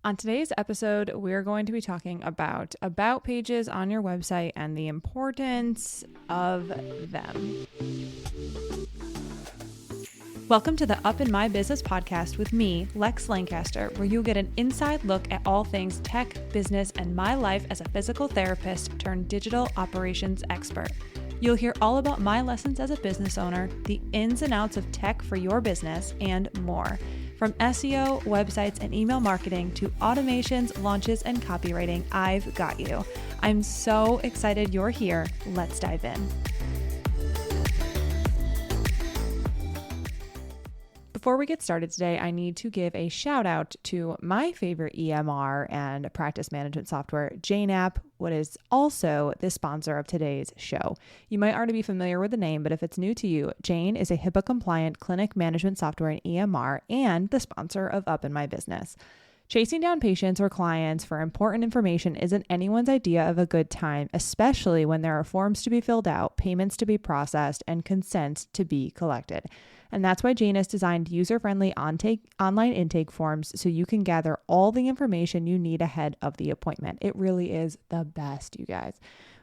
On today's episode, we're going to be talking about pages on your website and the importance of them. Welcome to the Up in My Business podcast with me, Lex Lancaster, where you'll get an inside look at all things tech, business, and my life as a physical therapist turned digital operations expert. You'll hear all about my lessons as a business owner, the ins and outs of tech for your business, and more. From SEO, websites, and email marketing to automations, launches, and copywriting, I've got you. I'm so excited you're here. Let's dive in. Before we get started today, I need to give a shout out to my favorite EMR and practice management software, Jane App, what is also the sponsor of today's show. You might already be familiar with the name, but if it's new to you, Jane is a HIPAA-compliant clinic management software and EMR and the sponsor of Up in My Business. Chasing down patients or clients for important information isn't anyone's idea of a good time, especially when there are forms to be filled out, payments to be processed, and consents to be collected. And that's why Jane has designed user-friendly online intake forms so you can gather all the information you need ahead of the appointment. It really is the best, you guys.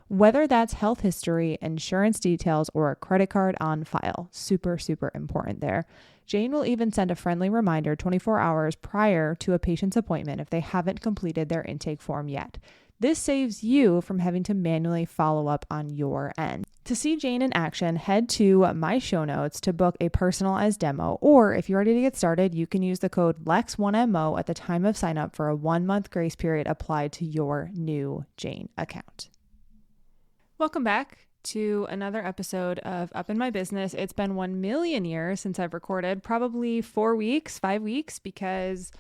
Whether that's health history, insurance details, or a credit card on file, super, super important there. Jane will even send a friendly reminder 24 hours prior to a patient's appointment if they haven't completed their intake form yet. This saves you from having to manually follow up on your end. To see Jane in action, head to my show notes to book a personalized demo, or if you're ready to get started, you can use the code LEX1MO at the time of sign up for a 1-month grace period applied to your new Jane account. Welcome back to another episode of Up in My Business. It's been 1 million years since I've recorded, probably 5 weeks, because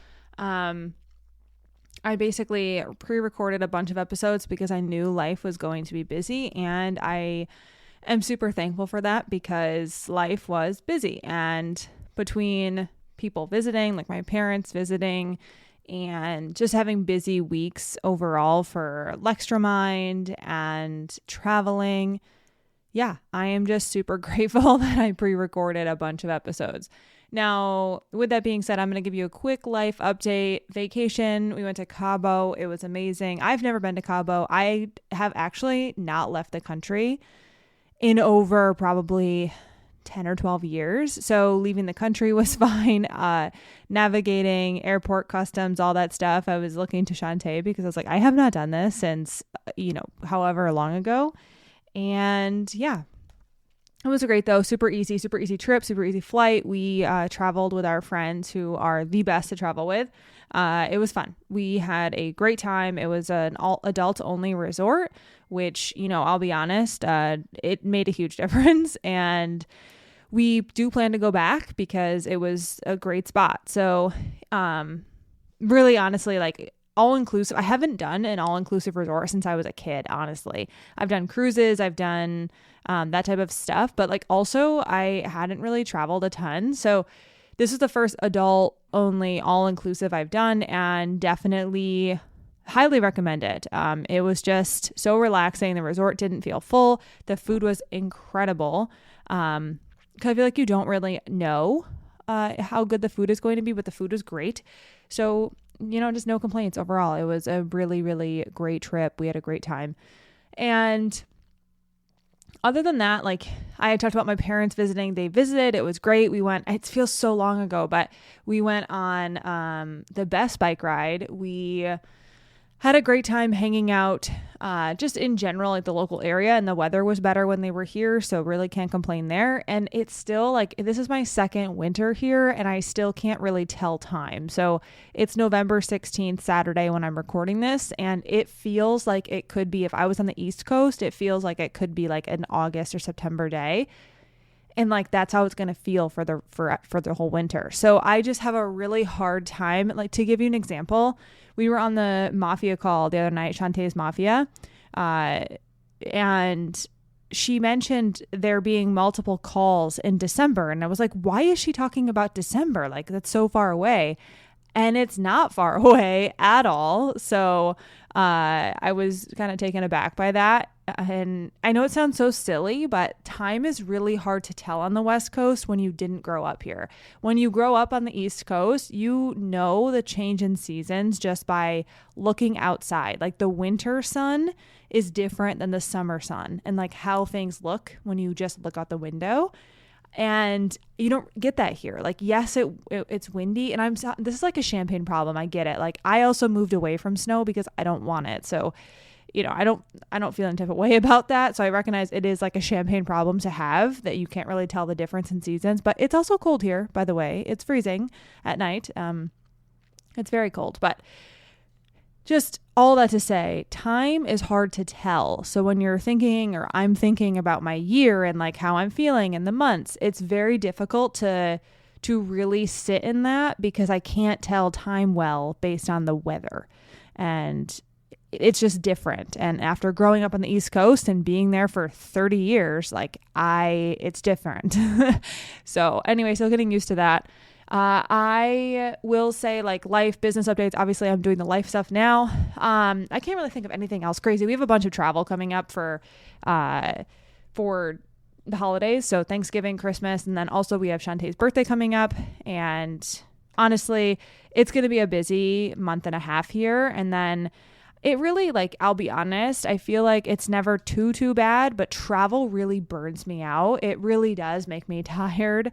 I basically pre-recorded a bunch of episodes because I knew life was going to be busy, and I am super thankful for that because life was busy. And between people visiting, like my parents visiting, and just having busy weeks overall for Lextramind and traveling, I am just super grateful that I pre-recorded a bunch of episodes. Now, with that being said, I'm going to give you a quick life update. Vacation, we went to Cabo. It was amazing. I've never been to Cabo. I have actually not left the country in over probably 10 or 12 years. So leaving the country was fine. Navigating airport customs, all that stuff. I was looking to Shantae because I was like, I have not done this since, however long ago. And it was great though. Super easy trip, super easy flight. We traveled with our friends who are the best to travel with. It was fun. We had a great time. It was an all adult only resort, which, I'll be honest, it made a huge difference. And we do plan to go back because it was a great spot. So really honestly, like all-inclusive. I haven't done an all-inclusive resort since I was a kid, honestly. I've done cruises, I've done that type of stuff, but like also I hadn't really traveled a ton. So this is the first adult-only all-inclusive I've done, and definitely highly recommend it. It was just so relaxing. The resort didn't feel full. The food was incredible. 'Cause I feel like you don't really know how good the food is going to be, but the food was great. So just no complaints overall. It was a really, really great trip. We had a great time. And other than that, like I had talked about my parents visiting, they visited, it was great. We went, it feels so long ago, but we went on the best bike ride. We had a great time hanging out just in general, like the local area, and the weather was better when they were here. So really can't complain there. And it's still like, this is my second winter here and I still can't really tell time. So it's November 16th, Saturday when I'm recording this. And it feels like it could be, if I was on the East Coast, it feels like it could be like an August or September day. And like, that's how it's going to feel for the whole winter. So I just have a really hard time. Like, to give you an example, we were on the Mafia call the other night, Shantae's Mafia. And she mentioned there being multiple calls in December. And I was like, why is she talking about December? Like, that's so far away. And it's not far away at all. So I was kind of taken aback by that. And I know it sounds so silly, but time is really hard to tell on the West Coast when you didn't grow up here. When you grow up on the East Coast, you know the change in seasons just by looking outside. Like the winter sun is different than the summer sun, and like how things look when you just look out the window. And you don't get that here. Like, yes, it's windy, and this is like a Champaign problem. I get it. Like, I also moved away from snow because I don't want it. So, I don't feel any type of way about that. So I recognize it is like a Champaign problem to have, that you can't really tell the difference in seasons. But it's also cold here, by the way. It's freezing at night. It's very cold, but just all that to say, time is hard to tell. So when you're thinking, or I'm thinking about my year and like how I'm feeling in the months, it's very difficult to really sit in that, because I can't tell time well based on the weather. And it's just different. And after growing up on the East Coast and being there for 30 years, like it's different. So anyway, still getting used to that. I will say, like, life business updates. Obviously I'm doing the life stuff now. I can't really think of anything else crazy. We have a bunch of travel coming up for the holidays. So Thanksgiving, Christmas, and then also we have Shantae's birthday coming up. And honestly, it's going to be a busy month and a half here. And then it really, like, I'll be honest, I feel like it's never too bad, but travel really burns me out. It really does make me tired.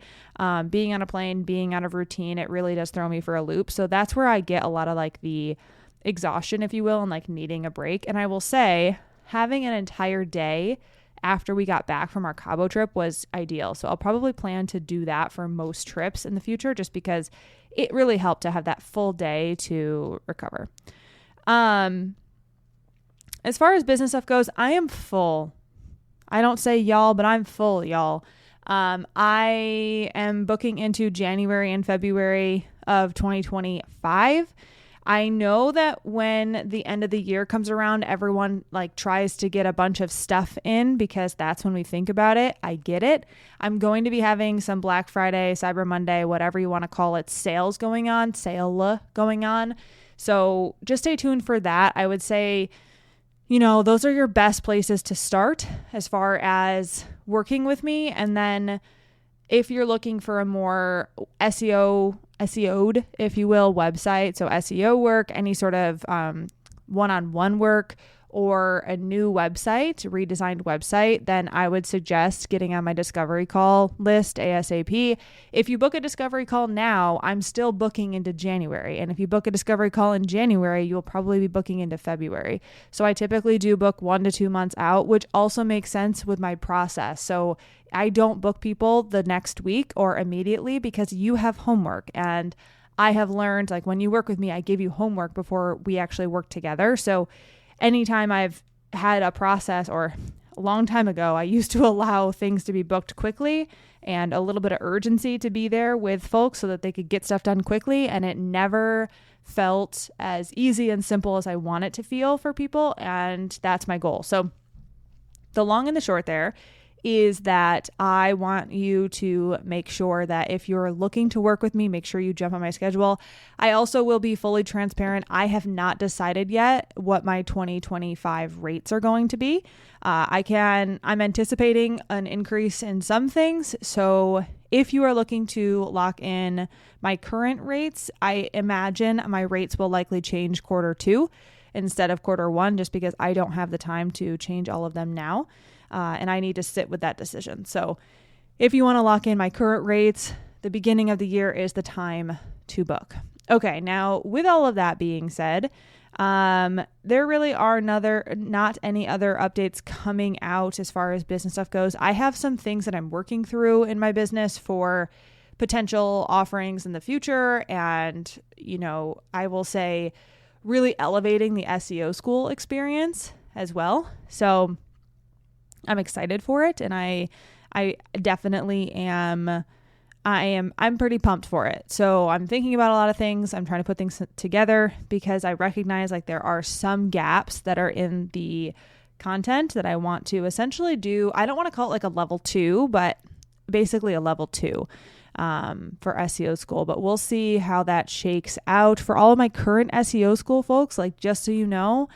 Being on a plane, being out of routine, it really does throw me for a loop. So that's where I get a lot of like the exhaustion, if you will, and like needing a break. And I will say, having an entire day after we got back from our Cabo trip was ideal. So I'll probably plan to do that for most trips in the future, just because it really helped to have that full day to recover. As far as business stuff goes, I am full. I don't say y'all, but I'm full, y'all. I am booking into January and February of 2025. I know that when the end of the year comes around, everyone like tries to get a bunch of stuff in, because that's when we think about it. I get it. I'm going to be having some Black Friday, Cyber Monday, whatever you want to call it, sale going on. So just stay tuned for that. I would say, those are your best places to start as far as working with me. And then if you're looking for a more SEO'd, if you will, website, so SEO work, any sort of one-on-one work, or a new website, redesigned website, then I would suggest getting on my discovery call list ASAP. If you book a discovery call now, I'm still booking into January. And if you book a discovery call in January, you'll probably be booking into February. So I typically do book 1 to 2 months out, which also makes sense with my process. So I don't book people the next week or immediately, because you have homework. And I have learned, like, when you work with me, I give you homework before we actually work together. So anytime I've had a process, or a long time ago, I used to allow things to be booked quickly and a little bit of urgency to be there with folks so that they could get stuff done quickly. And it never felt as easy and simple as I want it to feel for people. And that's my goal. So the long and the short there is that I want you to make sure that if you're looking to work with me, make sure you jump on my schedule. I also will be fully transparent. I have not decided yet what my 2025 rates are going to be. I'm anticipating an increase in some things. So if you are looking to lock in my current rates, I imagine my rates will likely change Q2 instead of Q1, just because I don't have the time to change all of them now. And I need to sit with that decision. So if you want to lock in my current rates, the beginning of the year is the time to book. Okay, now with all of that being said, there really are not any other updates coming out as far as business stuff goes. I have some things that I'm working through in my business for potential offerings in the future. And, I will say really elevating the SEO school experience as well. So I'm excited for it, and I definitely am. I'm pretty pumped for it. So I'm thinking about a lot of things. I'm trying to put things together, because I recognize like there are some gaps that are in the content that I want to essentially do. I don't want to call it like a level 2, but basically a level 2 for SEO school. But we'll see how that shakes out for all of my current SEO school folks. Like, just so you know,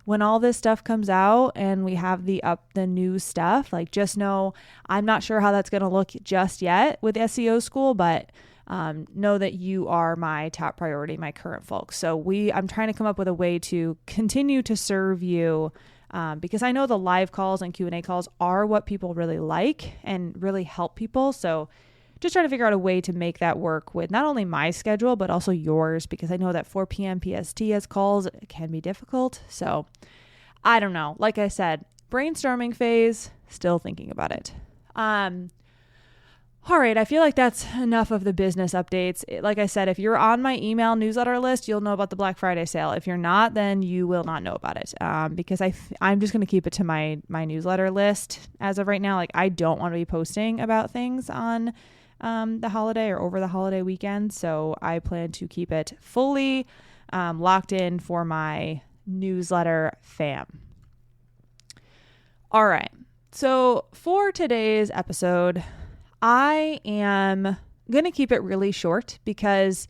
when all this stuff comes out and we have the new stuff, like just know I'm not sure how that's going to look just yet with SEO school, but know that you are my top priority, my current folks. So I'm trying to come up with a way to continue to serve you, because I know the live calls and Q&A calls are what people really like and really help people. So just trying to figure out a way to make that work with not only my schedule, but also yours, because I know that 4 p.m. PST has calls. It can be difficult. So I don't know. Like I said, brainstorming phase, still thinking about it. All right, I feel like that's enough of the business updates. Like I said, if you're on my email newsletter list, you'll know about the Black Friday sale. If you're not, then you will not know about it, because I'm just going to keep it to my newsletter list as of right now. Like, I don't want to be posting about things on the holiday or over the holiday weekend, so I plan to keep it fully locked in for my newsletter fam. All right, so for today's episode, I am going to keep it really short because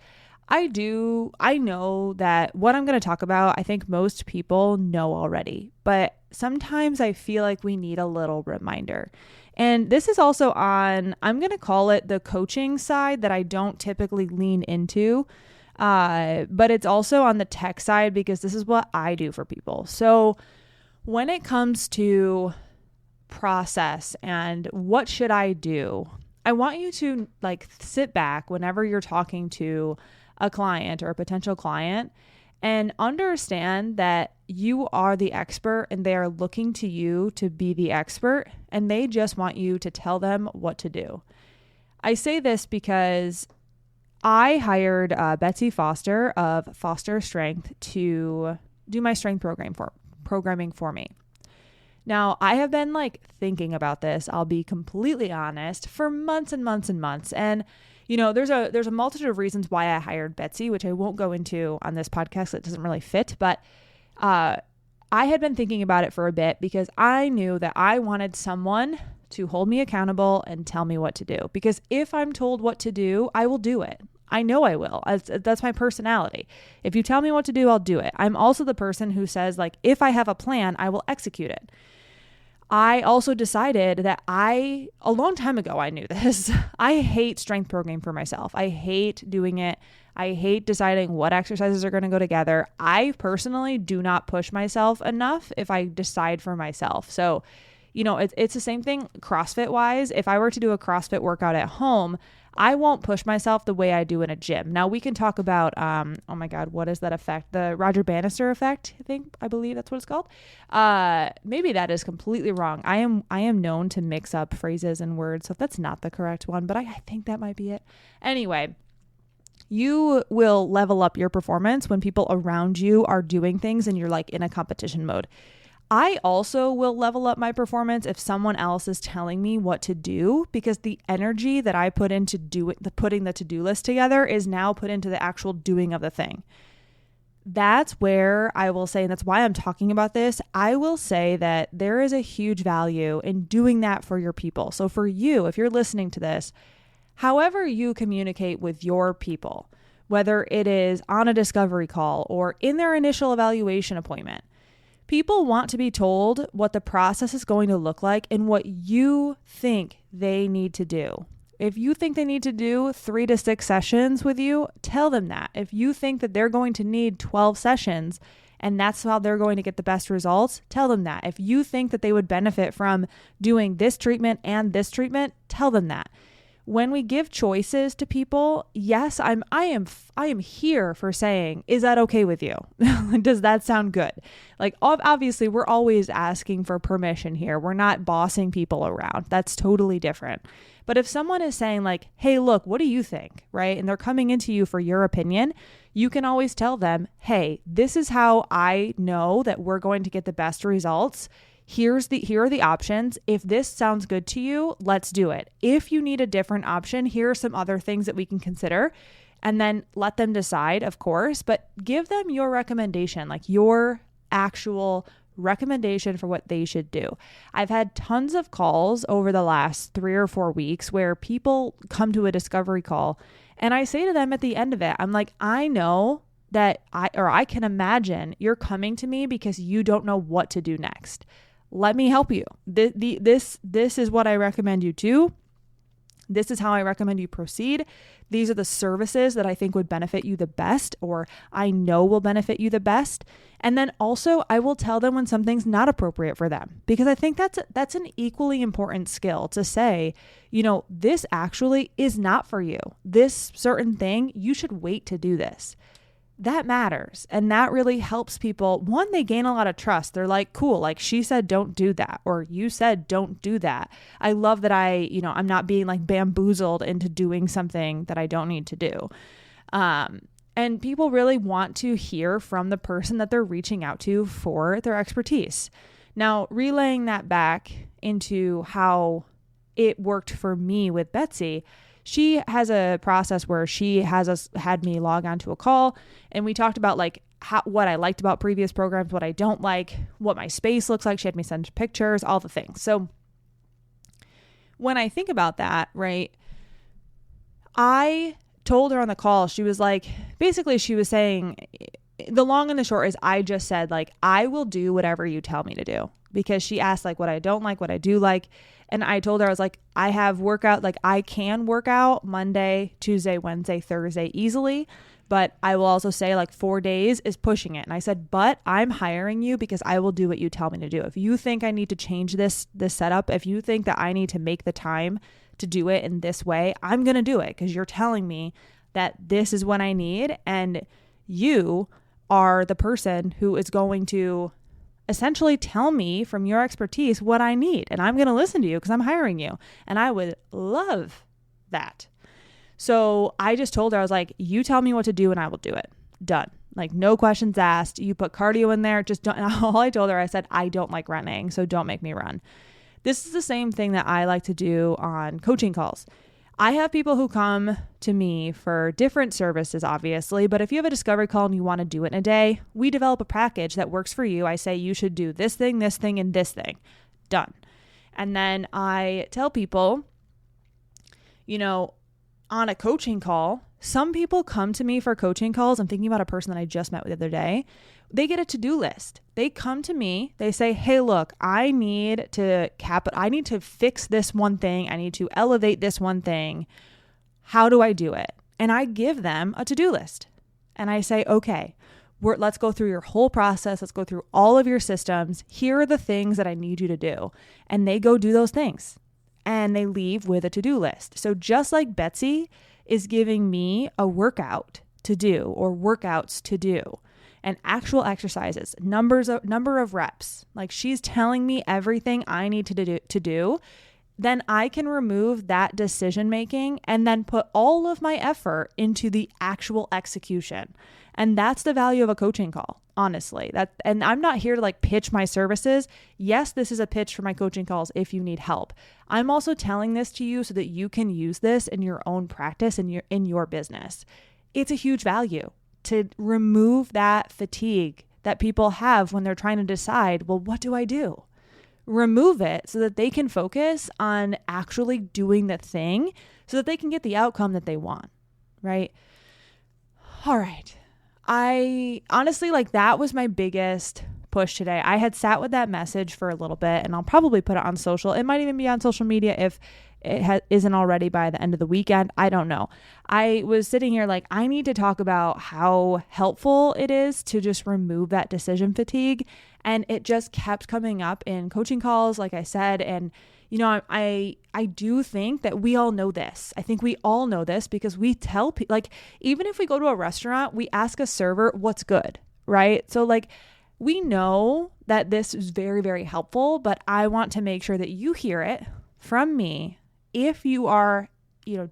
I know that what I'm going to talk about, I think most people know already, but sometimes I feel like we need a little reminder. And this is also on, I'm going to call it the coaching side that I don't typically lean into, but it's also on the tech side because this is what I do for people. So when it comes to process and what should I do, I want you to sit back whenever you're talking to a client or a potential client and understand that you are the expert and they are looking to you to be the expert and they just want you to tell them what to do. I say this because I hired Betsy Foster of Foster Strength to do my strength programming for me. Now, I have been thinking about this, I'll be completely honest, for months and months and months. And, there's a multitude of reasons why I hired Betsy, which I won't go into on this podcast. It doesn't really fit. But I had been thinking about it for a bit because I knew that I wanted someone to hold me accountable and tell me what to do. Because if I'm told what to do, I will do it. I know I will. That's my personality. If you tell me what to do, I'll do it. I'm also the person who says, if I have a plan, I will execute it. I also decided that a long time ago, I knew this. I hate strength programming for myself. I hate doing it. I hate deciding what exercises are going to go together. I personally do not push myself enough if I decide for myself. So, it's the same thing CrossFit wise. If I were to do a CrossFit workout at home, I won't push myself the way I do in a gym. Now we can talk about, oh my God, what is that effect? The Roger Bannister effect, I believe that's what it's called. Maybe that is completely wrong. I am known to mix up phrases and words. So if that's not the correct one, but I think that might be it. Anyway, you will level up your performance when people around you are doing things and you're in a competition mode. I also will level up my performance if someone else is telling me what to do, because the energy that I put into putting the to-do list together is now put into the actual doing of the thing. That's where I will say, and that's why I'm talking about this, I will say that there is a huge value in doing that for your people. So for you, if you're listening to this, however you communicate with your people, whether it is on a discovery call or in their initial evaluation appointment, people want to be told what the process is going to look like and what you think they need to do. If you think they need to do 3 to 6 sessions with you, tell them that. If you think that they're going to need 12 sessions and that's how they're going to get the best results, tell them that. If you think that they would benefit from doing this treatment and this treatment, tell them that. When we give choices to people, yes, I am here for saying, is that okay with you? Does that sound good? Obviously, we're always asking for permission here. We're not bossing people around. That's totally different. But if someone is saying hey, look, what do you think? Right? And they're coming into you for your opinion, you can always tell them, hey, this is how I know that we're going to get the best results. Here are the options. If this sounds good to you, let's do it. If you need a different option, here are some other things that we can consider, and then let them decide, of course, but give them your recommendation, your actual recommendation for what they should do. I've had tons of calls over the last 3 or 4 weeks where people come to a discovery call and I say to them at the end of it, I'm I know that I can imagine you're coming to me because you don't know what to do next. Let me help you. This is what I recommend you do. This is how I recommend you proceed. These are the services that I think would benefit you the best, or I know will benefit you the best. And then also I will tell them when something's not appropriate for them, because I think that's an equally important skill to say, this actually is not for you. This certain thing, you should wait to do this. That matters. And that really helps people. One, they gain a lot of trust. They're like, cool, like she said, don't do that. Or you said, don't do that. I love that I'm not being like bamboozled into doing something that I don't need to do. And people really want to hear from the person that they're reaching out to for their expertise. Now, relaying that back into how it worked for me with Betsy, she has a process where she had me log onto a call, and we talked about like what I liked about previous programs, what I don't like, what my space looks like. She had me send pictures, all the things. So when I think about that, right, I told her on the call, she was like, basically she was saying, the long and the short is I just said like, I will do whatever you tell me to do, because she asked like what I don't like, what I do like. And I told her, I was like, I have workout, like I can work out Monday, Tuesday, Wednesday, Thursday easily. But I will also say like 4 days is pushing it. And I said, but I'm hiring you because I will do what you tell me to do. If you think I need to change this setup, if you think that I need to make the time to do it in this way, I'm going to do it because you're telling me that this is what I need. And you are the person who is going to essentially tell me from your expertise what I need. And I'm going to listen to you because I'm hiring you. And I would love that. So I just told her, I was like, you tell me what to do and I will do it. Done. Like no questions asked. You put cardio in there. Just don't. And all I told her, I said, I don't like running, so don't make me run. This is the same thing that I like to do on coaching calls. I have people who come to me for different services, obviously, but if you have a discovery call and you want to do it in a day, we develop a package that works for you. I say you should do this thing, and this thing. Done. And then I tell people, on a coaching call, some people come to me for coaching calls. I'm thinking about a person that I just met with the other day. They get a to-do list. They come to me. They say, hey, look, I need to fix this one thing. I need to elevate this one thing. How do I do it? And I give them a to-do list. And I say, okay, let's go through your whole process. Let's go through all of your systems. Here are the things that I need you to do. And they go do those things. And they leave with a to-do list. So just like Betsy is giving me a workout to do or workouts to do and actual exercises, number of reps, like she's telling me everything I need to do, then I can remove that decision making and then put all of my effort into the actual execution. And that's the value of a coaching call, honestly. And I'm not here to like pitch my services. Yes, this is a pitch for my coaching calls if you need help. I'm also telling this to you so that you can use this in your own practice and in your business. It's a huge value to remove that fatigue that people have when they're trying to decide, well, what do I do? Remove it so that they can focus on actually doing the thing so that they can get the outcome that they want, right? All right. I honestly, like, that was my biggest push today. I had sat with that message for a little bit, and I'll probably put it on social. It might even be on social media if it isn't already by the end of the weekend. I don't know. I was sitting here like, I need to talk about how helpful it is to just remove that decision fatigue. And it just kept coming up in coaching calls, like I said. And, I do think that we all know this. I think we all know this because we tell people, like, even if we go to a restaurant, we ask a server what's good, right? So like, we know that this is very, very helpful, but I want to make sure that you hear it from me. If you are,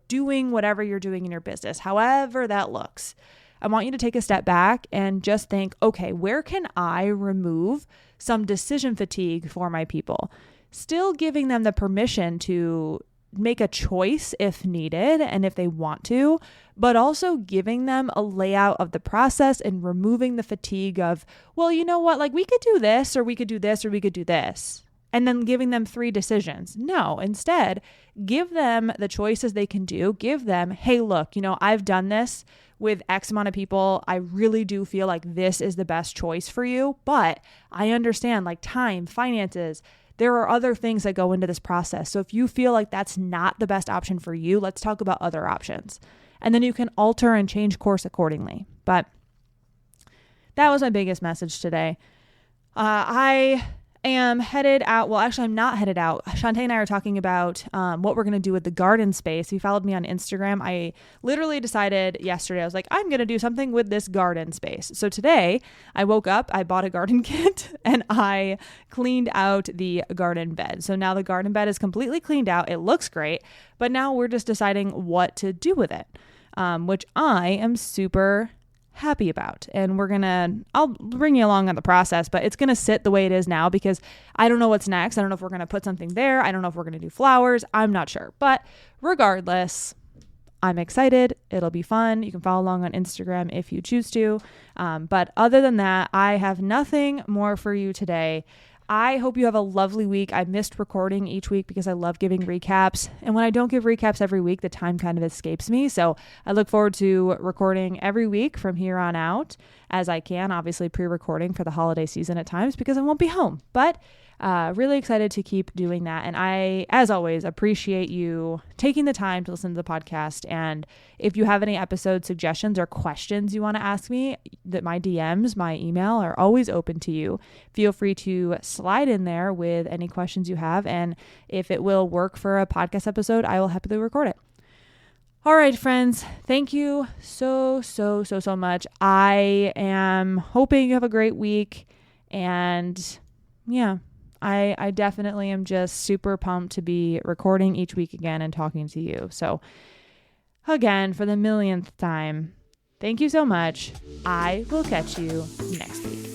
doing whatever you're doing in your business, however that looks, I want you to take a step back and just think, okay, where can I remove some decision fatigue for my people? Still giving them the permission to make a choice if needed and if they want to, but also giving them a layout of the process and removing the fatigue of, well, you know what, like we could do this or we could do this or we could do this. and then giving them 3 decisions. No, instead, give them the choices they can do. Give them, hey, look, I've done this with X amount of people. I really do feel like this is the best choice for you, but I understand like time, finances, there are other things that go into this process. So if you feel like that's not the best option for you, let's talk about other options. And then you can alter and change course accordingly. But that was my biggest message today. I am headed out. Well, actually, I'm not headed out. Shantae and I are talking about what we're going to do with the garden space. If you followed me on Instagram, I literally decided yesterday, I was like, I'm going to do something with this garden space. So today I woke up, I bought a garden kit, and I cleaned out the garden bed. So now the garden bed is completely cleaned out. It looks great, but now we're just deciding what to do with it, which I am super happy about. And I'll bring you along on the process, but it's going to sit the way it is now because I don't know what's next. I don't know if we're going to put something there. I don't know if we're going to do flowers. I'm not sure. But regardless, I'm excited. It'll be fun. You can follow along on Instagram if you choose to. But other than that, I have nothing more for you today. I hope you have a lovely week. I missed recording each week because I love giving recaps. And when I don't give recaps every week, the time kind of escapes me. So I look forward to recording every week from here on out as I can, obviously pre-recording for the holiday season at times because I won't be home. But really excited to keep doing that. And I, as always, appreciate you taking the time to listen to the podcast. And if you have any episode suggestions or questions you want to ask me, that my DMs, my email are always open to you. Feel free to slide in there with any questions you have. And if it will work for a podcast episode, I will happily record it. All right, friends, thank you so much. I am hoping you have a great week. And yeah, I definitely am just super pumped to be recording each week again and talking to you. So again, for the millionth time, thank you so much. I will catch you next week.